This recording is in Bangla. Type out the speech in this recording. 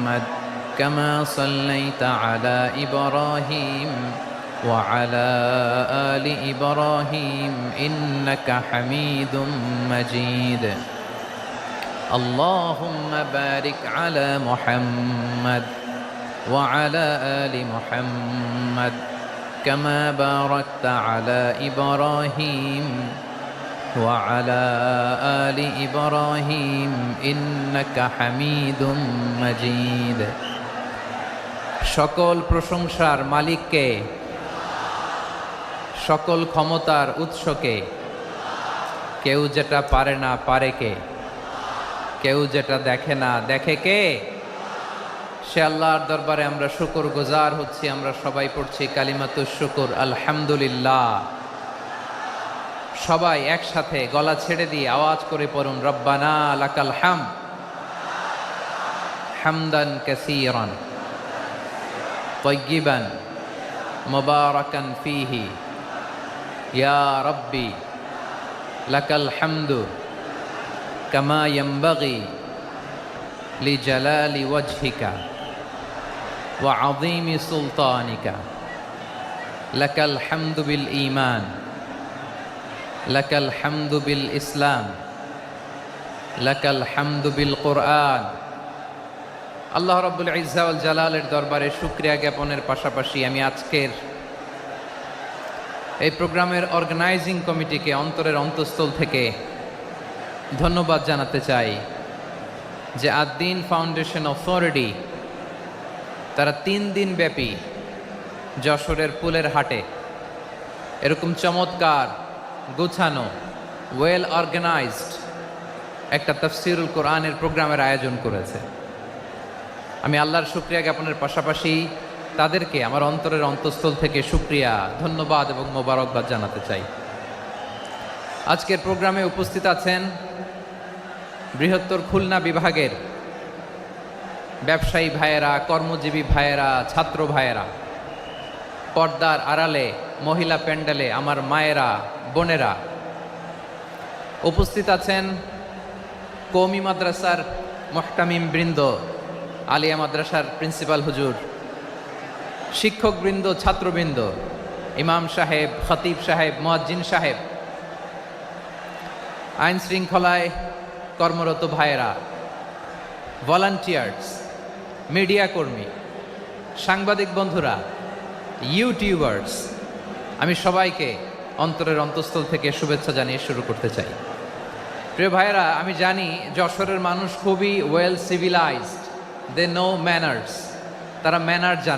محمد كما صليت على إبراهيم وعلى آل إبراهيم إنك حميد مجيد اللهم بارك على محمد وعلى آل محمد كما باركت على إبراهيم وعلى آل إبراهيم إنك حميد مجيد সকল প্রশংসার মালিককে, সকল ক্ষমতার উৎসকে। কেউ যেটা পারে না পারে কে, কেউ যেটা দেখে না দেখে কে? সে আল্লাহর দরবারে আমরা শুকর গুজার হচ্ছি। আমরা সবাই পড়ছি কালিমাতুশ শুকর, আলহামদুলিল্লাহ। সবাই একসাথে গলা ছেড়ে দিয়ে আওয়াজ করে পড়ুন, রব্বানা লাকাল হামদ হামদান কাসীরান তাইয়িবান মুবারাকান ফীহি ইয়া রাব্বি লাকাল হামদু কামা ইয়ানবাগি লিজালালি ওয়াজহিকা ওয়া আযীমি সুলতানিকা লাকাল হামদু বিল ঈমান লাকাল হামদু বিল ইসলাম লাকাল হামদু বিল কুরআন। আল্লাহ রাব্বুল ইজ্জা ওয়াল জালালের দরবারে শুকরিয়া জ্ঞাপনের পাশাপাশি আমি আজকের এই প্রোগ্রামের অর্গানাইজিং কমিটিকে অন্তরের অন্তঃস্থল থেকে ধন্যবাদ জানাতে চাই যে আদ-দ্বীন ফাউন্ডেশন অথরিটি তারা 3 দিন ব্যাপী যশোরের ফুলের হাটে এরকম চমৎকার গোছানো ওয়েল অর্গানাইজড একটা তাফসীরুল কোরআনের প্রোগ্রামের আয়োজন করেছে। আমি আল্লাহর শুকরিয়া জ্ঞাপনের পাশাপাশি তাদেরকে আমার অন্তরের অন্তঃস্থল থেকে শুকরিয়া, ধন্যবাদ এবং মোবারকবাদ জানাতে চাই। আজকের প্রোগ্রামে উপস্থিত আছেন বৃহত্তর খুলনা বিভাগের ব্যবসায়ী ভাইয়েরা, কর্মজীবী ভাইয়েরা, ছাত্র ভাইয়েরা, পর্দার আড়ালে মহিলা প্যান্ডেলে আমার মায়েরা, বোনেরা। উপস্থিত আছেন কওমি মাদ্রাসার মুহতামিম বৃন্দ, আলিয়া মাদ্রাসার প্রিন্সিপাল হুজুর, শিক্ষকবৃন্দ, ছাত্রবৃন্দ, ইমাম সাহেব, খতিব সাহেব, মুয়াজ্জিন সাহেব, আইন শৃঙ্খলায় কর্মরত ভাইয়েরা, ভলান্টিয়ার্স, মিডিয়া কর্মী, সাংবাদিক বন্ধুরা, ইউটিউবার্স, আমি সবাইকে অন্তরের অন্তঃস্থল থেকে শুভেচ্ছা জানিয়ে শুরু করতে চাই। প্রিয় ভাইয়েরা, আমি জানি যশোরের মানুষ খুবই well civilised, they know manners, তারা ম্যানার জানে।